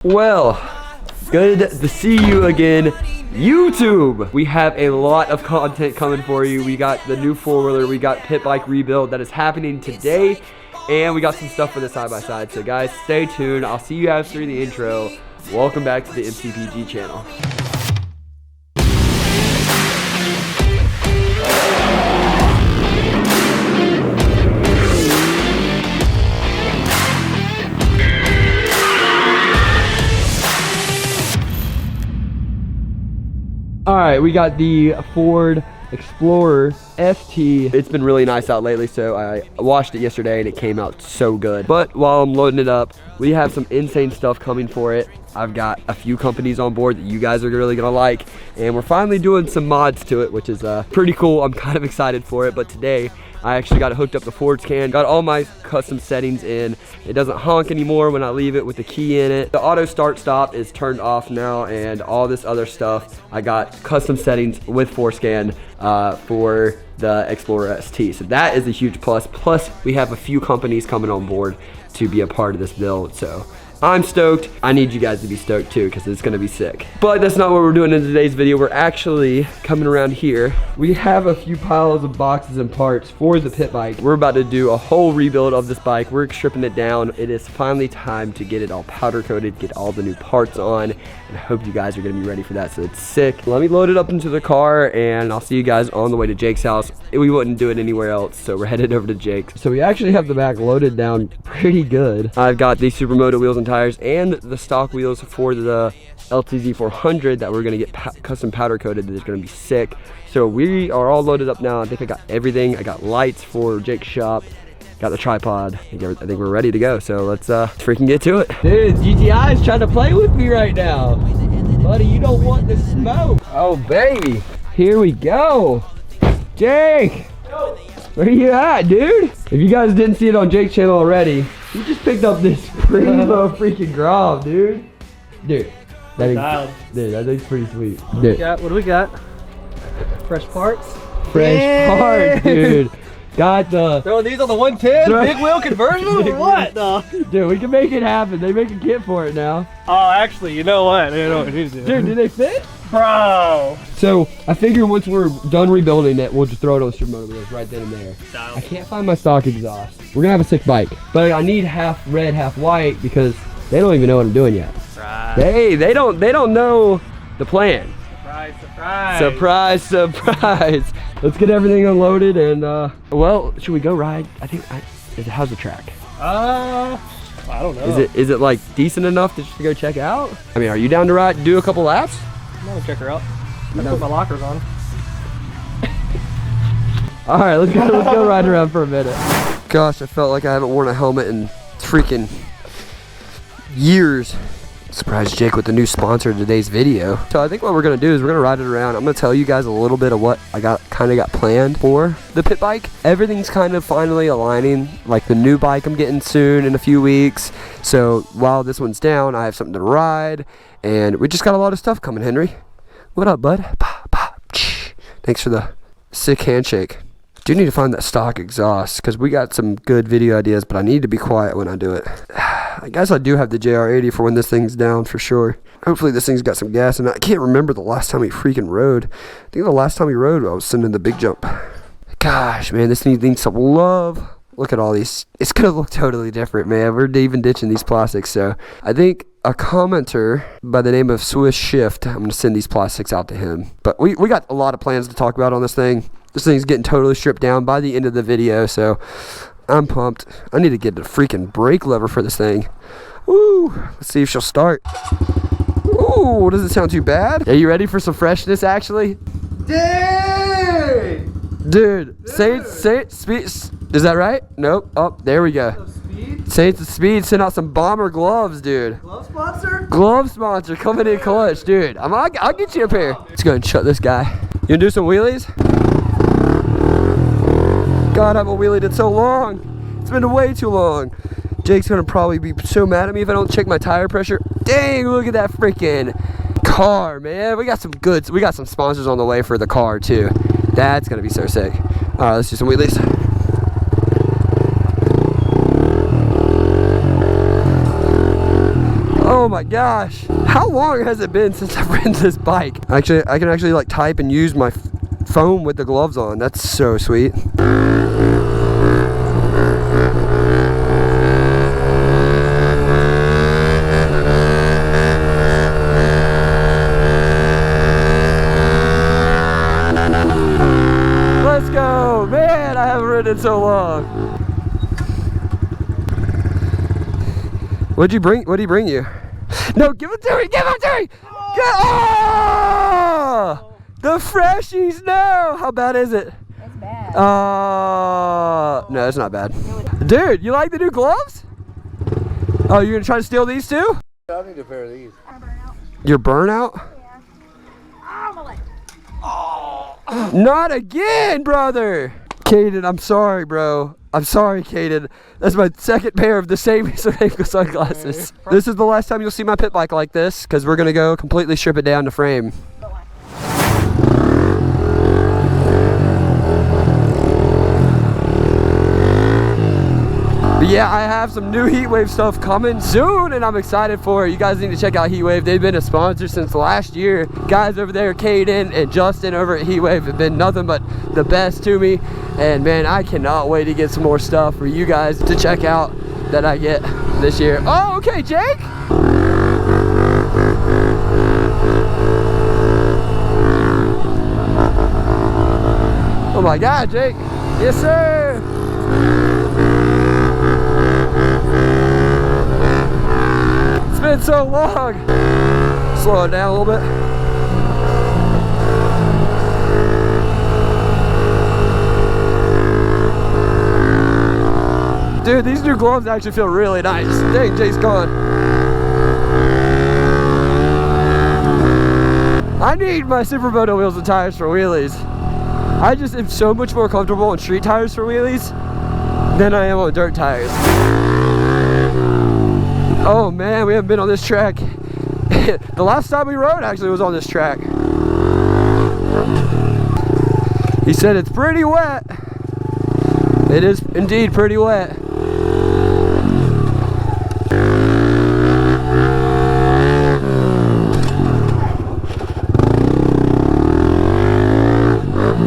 Well, good to see you again, YouTube. We have a lot of content coming for you. We got the new four-wheeler, we got pit bike rebuild that is happening today, and we got some stuff for the side-by-side. So guys, stay tuned. I'll see you after the intro. Welcome back to the MCPG channel. All right, we got the Ford Explorer ST. It's been really nice out lately, so I washed it yesterday and it came out so good. But while I'm loading it up, we have some insane stuff coming for it. I've got a few companies on board that you guys are really gonna like, and we're finally doing some mods to it, which is pretty cool. I'm kind of excited for it. But today I actually got it hooked up to Ford Scan, got all my custom settings in. It doesn't honk anymore when I leave it with the key in it. The auto start stop is turned off now, and all this other stuff. I got custom settings with Ford Scan for the Explorer ST. So that is a huge plus. Plus, we have a few companies coming on board to be a part of this build. So I'm stoked. I need you guys to be stoked too, because it's gonna be sick. But that's not what we're doing in today's video. We're actually coming around here. We have a few piles of boxes and parts for the pit bike. We're about to do a whole rebuild of this bike. We're stripping it down. It is finally time to get it all powder coated, get all the new parts on, and I hope you guys are gonna be ready for that. So it's sick. Let me load it up into the car, and I'll see you guys on the way to Jake's house. We wouldn't do it anywhere else, so we're headed over to Jake's. So we actually have the back loaded down pretty good. I've got these SuperMoto wheels and tires and the stock wheels for the LTZ 400 that we're gonna get custom powder coated. That is gonna be sick. So we are all loaded up now. I think I got everything. I got lights for Jake's shop, got the tripod. I think we're ready to go. So let's freaking get to it. Dude, GTI is trying to play with me right now. Buddy, you don't want the smoke. Oh baby, here we go. Jake, where you at, dude? If you guys didn't see it on Jake's channel already, he just picked up this primo freaking Grom, dude. Dude, that thing's pretty sweet. Dude. What do we got? Fresh parts? Fresh parts, dude. Got the... Throwing these on the 110? Big wheel conversion or what? No. Dude, we can make it happen. They make a kit for it now. Oh, actually, you know what? You know what we need to do. Dude, do they fit? Bro. So, I figure once we're done rebuilding it, we'll just throw it on SuperMoto wheels right then and there. I can't find my stock exhaust. We're gonna have a sick bike. But I need half red, half white because they don't even know what I'm doing yet. Surprise. They don't know the plan. Surprise, surprise. Surprise, surprise. Let's get everything unloaded and well, should we go ride? How's the track? I don't know. Is it like decent enough to just go check out? I mean, are you down to ride, do a couple laps? I'm gonna check her out. I put my lockers on. All right, let's go ride around for a minute. Gosh, I felt like I haven't worn a helmet in freaking years. Surprised Jake with the new sponsor of today's video. So I think what we're gonna do is we're gonna ride it around. I'm gonna tell you guys a little bit of what I got planned for the pit bike. Everything's kind of finally aligning. Like the new bike I'm getting soon in a few weeks. So while this one's down, I have something to ride, and we just got a lot of stuff coming. Henry, what up, bud? Thanks for the sick handshake. Do need to find that stock exhaust because we got some good video ideas, but I need to be quiet when I do it. I guess I do have the JR80 for when this thing's down for sure. Hopefully this thing's got some gas, and I can't remember the last time we freaking rode. I think the last time we rode I was sending the big jump. Gosh, man, this thing needs some love. Look at all these. It's gonna look totally different, man. We're even ditching these plastics. So I think a commenter by the name of Swiss Shift, I'm gonna send these plastics out to him. But we got a lot of plans to talk about on this thing. This thing's getting totally stripped down by the end of the video, so I'm pumped. I need to get a freaking brake lever for this thing. Woo! Let's see if she'll start. Ooh, doesn't sound too bad. Are you ready for some freshness, actually? Dang! Dude, say it, speed. Is that right? Nope. Oh, there we go. Say it's the speed. Send out some bomber gloves, dude. Glove sponsor? Glove sponsor coming in clutch, dude. I'll get you a pair. Let's go and shut this guy. You gonna do some wheelies? God, I haven't wheelied in so long. It's been way too long. Jake's gonna probably be so mad at me if I don't check my tire pressure. Dang, look at that freaking car, man. We got some goods. We got some sponsors on the way for the car too. That's gonna be so sick. All right, let's do some wheelies. Oh my gosh. How long has it been since I've ridden this bike? Actually, I can actually like type and use my phone with the gloves on. That's so sweet. Let's go, man, I haven't ridden in so long. What'd he bring you? No, give it to me, give it to me! Oh! The freshies, no! How bad is it? It's bad. No, it's not bad. Dude, you like the new gloves? Oh, you're gonna try to steal these too? I need a pair of these. Your burnout? Yeah. Oh, my leg. Not again, brother! Caden, I'm sorry, bro. I'm sorry, Caden. That's my second pair of the same sunglasses. This is the last time you'll see my pit bike like this, because we're gonna go completely strip it down to frame. But yeah, I have some new Heatwave stuff coming soon, and I'm excited for it. You guys need to check out Heatwave. They've been a sponsor since last year. Guys over there, Caden and Justin over at Heatwave, have been nothing but the best to me. And man, I cannot wait to get some more stuff for you guys to check out that I get this year. Oh, okay, Jake. Oh my God, Jake. Yes, sir. It's been so long. Slow it down a little bit. Dude, these new gloves actually feel really nice. Dang, Jake's gone. I need my Supermoto wheels and tires for wheelies. I just am so much more comfortable on street tires for wheelies than I am on dirt tires. Oh man, we haven't been on this track. The last time we rode actually was on this track. He said it's pretty wet. It is indeed pretty wet.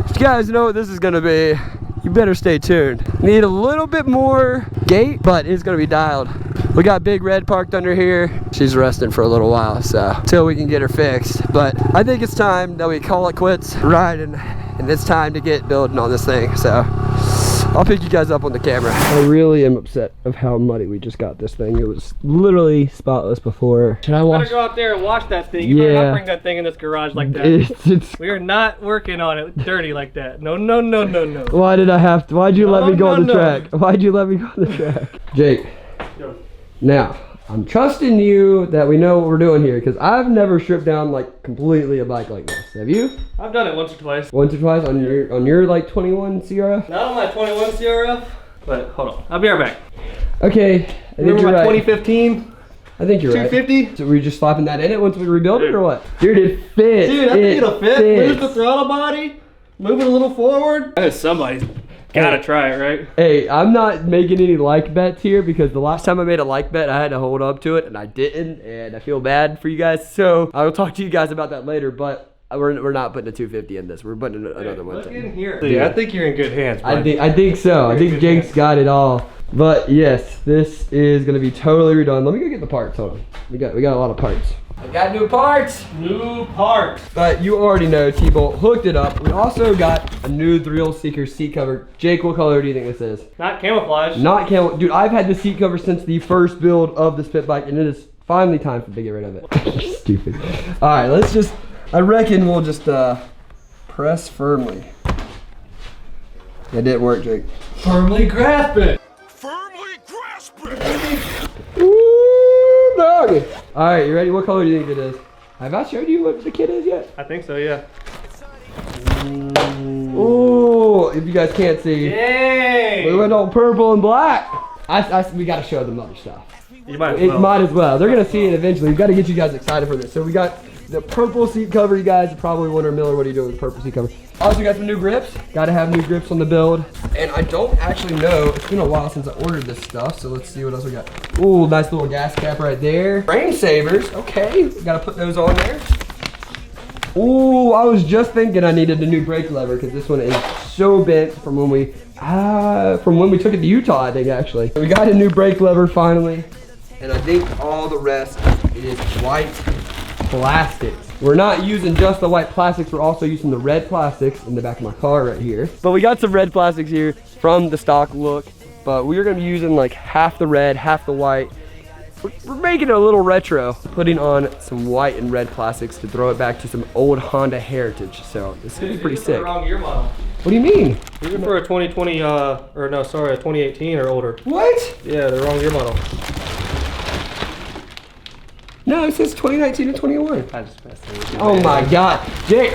If you guys know what this is gonna be, you better stay tuned. Need a little bit more gate, but it's gonna be dialed. We got Big Red parked under here. She's resting for a little while, so until we can get her fixed. But I think it's time that we call it quits riding, and it's time to get building on this thing. So I'll pick you guys up on the camera. I really am upset of how muddy we just got this thing. It was literally spotless before. Should I wash? You better go out there and wash that thing. You better not bring that thing in this garage like that. We are not working on it dirty like that. No, no, no, no, no. Why did I have to? Why'd you let me go on the track? Why'd you let me go on the track? Jake. Yo. Now, I'm trusting you that we know what we're doing here, because I've never stripped down like completely a bike like this. Have you? I've done it once or twice. Once or twice on your like 21 CRF? Not on my 21 CRF, but hold on. I'll be right back. Okay, I think Remember you're my right. 2015? I think you're 250? right. So we're just slapping that in it once we rebuild it, or what? Dude, it fits. Dude, I think it'll fit. Fits. Move the throttle body, move it a little forward. I know somebody's gotta try it, right? Hey, I'm not making any like bets here, because the last time I made a like bet, I had to hold up to it, and I didn't, and I feel bad for you guys. So I will talk to you guys about that later, but we're not putting a 250 in this. We're putting another one. Look in here. Yeah, I think you're in good hands, bud. I think so. I think Jake's got it all. But yes, this is gonna be totally redone. Let me go get the parts. Hold on. We got a lot of parts. I got new parts. New parts. But you already know Tbolt hooked it up. We also got a new Thrill Seeker seat cover. Jake, what color do you think this is? Not camouflage. Not camo. Dude, I've had this seat cover since the first build of this pit bike, and it is finally time to get rid of it. Stupid. All right, let's just. I reckon we'll just press firmly. It didn't work, Jake. Firmly grasp it. Firmly grasp it! Ooh, doggy. All right, you ready? What color do you think it is? Have I showed you what the kit is yet? I think so, yeah. Ooh, if you guys can't see. Yay! We went on purple and black. We gotta show them other stuff. You might as It well. might as well. They're gonna see it eventually. We've got to get you guys excited for this. So we got The purple seat cover, you guys are probably wondering, Miller, what are you doing with the purple seat cover? Also got some new grips. Gotta have new grips on the build. And I don't actually know, it's been a while since I ordered this stuff, so let's see what else we got. Ooh, nice little gas cap right there. Frame savers, okay, gotta put those on there. Ooh, I was just thinking I needed a new brake lever because this one is so bent from when we took it to Utah, I think, actually. We got a new brake lever finally, and I think all the rest is white plastics. We're not using just the white plastics, we're also using the red plastics in the back of my car right here. But we got some red plastics here from the stock look, but we're gonna be using like half the red, half the white. We're making it a little retro, putting on some white and red plastics to throw it back to some old Honda heritage. So this is gonna be pretty sick. Wrong year model. What do you mean? These are for a 2020, a 2018 or older. What? Yeah, the wrong year model. No, it says 2019 and 21. I just messed with you. Oh my God, Jay,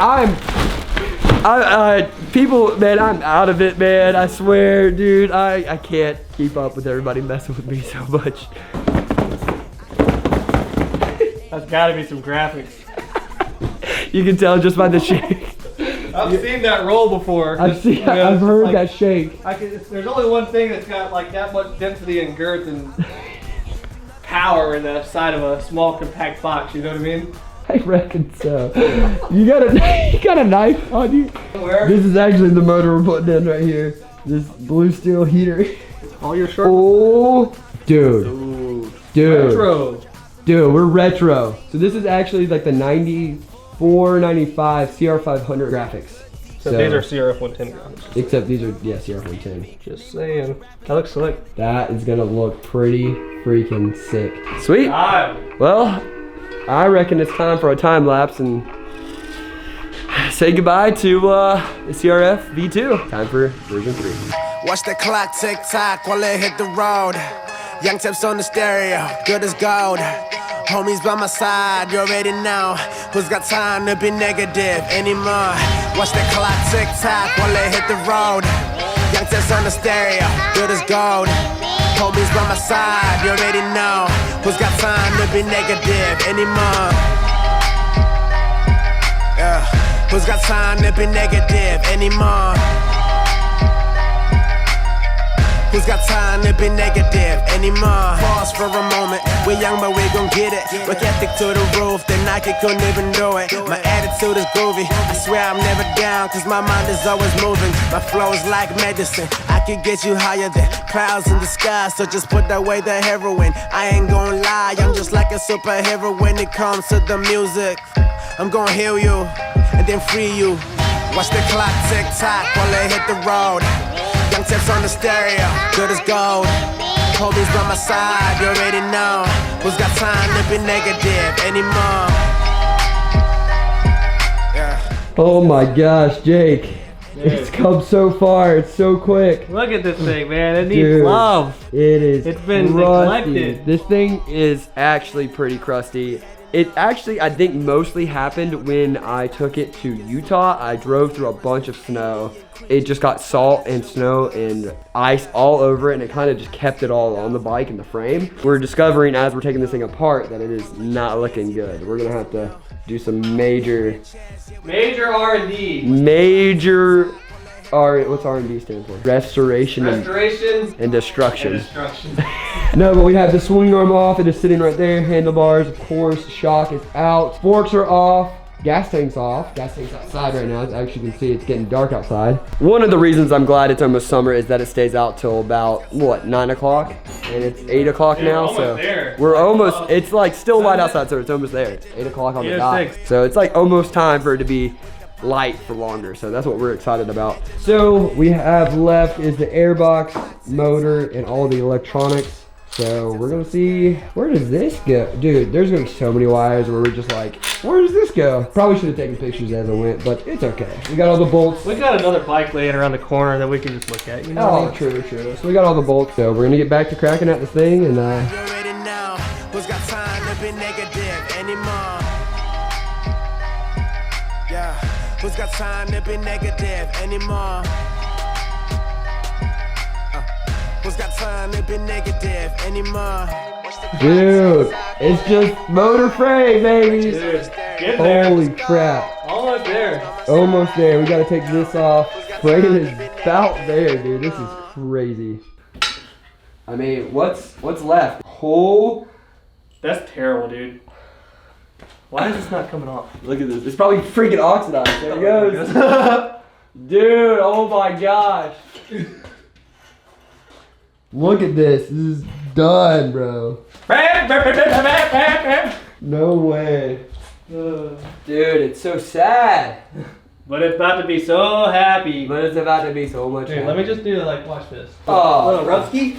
people, man, I'm out of it, man. I swear, dude, I can't keep up with everybody messing with me so much. That's gotta be some graphics. You can tell just by the shake. I've seen that roll before. I've heard that shake. There's only one thing that's got like that much density and girth and power in the side of a small compact box, you know what I mean? I reckon so. You got a knife on you? Where? This is actually the motor we're putting in right here. This blue steel heater. All your short. Oh, dude. Ooh. Dude. Retro. Dude, we're retro. So this is actually like the 94, 95 CR500 graphics. So these are CRF 110 graphics. Except these are, yeah, CR 110. Just saying. That looks slick. That is gonna look pretty freaking sick. Sweet. Time. Well, I reckon it's time for a time lapse and say goodbye to the CRF V2. Time for version 3. Watch the clock tick tock while it hit the road. Young tips on the stereo, good as gold. Homies by my side, you already know. Who's got time to be negative anymore? Watch the clock tick tock while it hit the road. Young tips on the stereo, good as gold. Homies by my side, you already know. Who's got time to be negative anymore? Yeah. Who's got time to be negative anymore? Who's got time to be negative anymore? Pause for a moment. We're young, but we gon' get it. Work ethic to the roof, the Nike couldn't even do it. My attitude is groovy. I swear I'm never down, cause my mind is always moving. My flow is like medicine. I can get you higher than clouds in the sky. So just put away the heroin. I ain't gon' lie, I'm just like a superhero when it comes to the music. I'm gon' heal you and then free you. Watch the clock tick tock while they hit the road. Young tips on the stereo, good as gold. Homies by my side, you already know. Who's got time to be negative anymore? Yeah. Oh my gosh, Jake. Dude. It's come so far, it's so quick. Look at this thing, man. It needs Dude, love. It is. It's been crusty. neglected. This thing is actually pretty crusty. It actually, I think, mostly happened when I took it to Utah. I drove through a bunch of snow. It just got salt and snow and ice all over it, and it kind of just kept it all on the bike and the frame. We're discovering as we're taking this thing apart that it is not looking good. We're gonna have to do some major R&D. What's R&D stand for? Restoration and destruction. No, but we have the swing arm off. It is sitting right there. Handlebars, of course. Shock is out. Forks are off. Gas tank's off. Gas tank's outside right now. As you can see, it's getting dark outside. One of the reasons I'm glad it's almost summer is that it stays out till about, what, 9 o'clock? And it's 8 o'clock now, so we're almost, it's like still light outside, so it's almost there. It's 8 o'clock on the dot. So it's like almost time for it to be light for longer, so that's what we're excited about. So we have left is the airbox, motor, and all the electronics. So we're gonna see, where does this go? Dude, there's gonna be so many wires where we're just like, where does this go? Probably should have taken pictures as I went, but it's okay. We got all the bolts. We got another bike laying around the corner that we can just look at, you know? Oh, true. So we got all the bolts, so we're gonna get back to cracking at this thing and Who's got time to be negative anymore? Yeah. Who's got time to be negative anymore? Who's got time to be negative anymore? dude, it's just motor frame, baby. Dude. Get there. Holy crap. Almost there. Almost there. We gotta take this off. Frame is about there, dude. This is crazy. I mean, what's left? Oh, That's terrible, dude. Why is this not coming off? look at this. It's probably freaking oxidized. There it goes. Dude, oh my gosh. Look at this. This is done, bro. No way. Dude, it's so sad. But it's about to be so happy. But it's about to be so much Dude, let me just do like, watch this. Oh. Little Rutsky.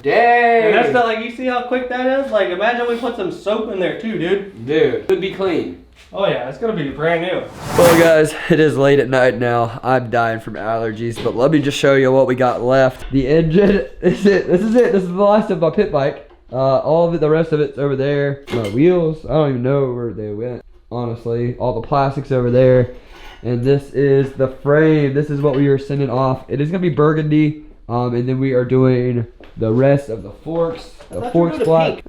Dang. And that's not like, you see how quick that is? Like, imagine we put some soap in there too, dude. Dude, it would be clean. Oh yeah, it's gonna be brand new. Well guys, it is late at night now. I'm dying from allergies, but let me just show you what we got left. The engine, this is it. This is the last of my pit bike. All of it, the rest of it's over there. My wheels, I don't even know where they went, honestly. All the plastics over there. And this is the frame. This is what we are sending off. It is gonna be burgundy. And then we are doing the rest of the forks. The forks black.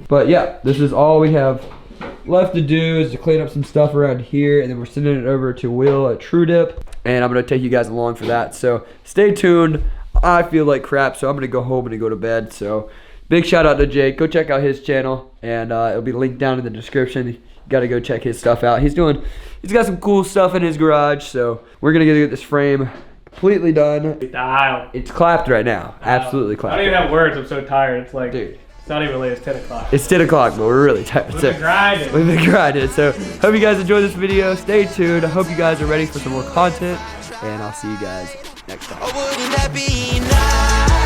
But yeah, this is all we have left to do is to clean up some stuff around here, and then we're sending it over to Will at True Dip, and I'm gonna take you guys along for that. So stay tuned. I feel like crap, so I'm gonna go home and go to bed. So big shout out to Jake. Go check out his channel, and it'll be linked down in the description. You gotta go check his stuff out. He's got some cool stuff in his garage. So we're gonna get this frame completely done. It's clapped right now. Absolutely clapped. I don't even have words. I'm so tired. It's like, dude. It's not even late. It's 10 o'clock. It's 10 o'clock, but we're really tired. We've been grinding. We've been grinding. So hope you guys enjoyed this video. Stay tuned. I hope you guys are ready for some more content, and I'll see you guys next time. Wouldn't that be nice?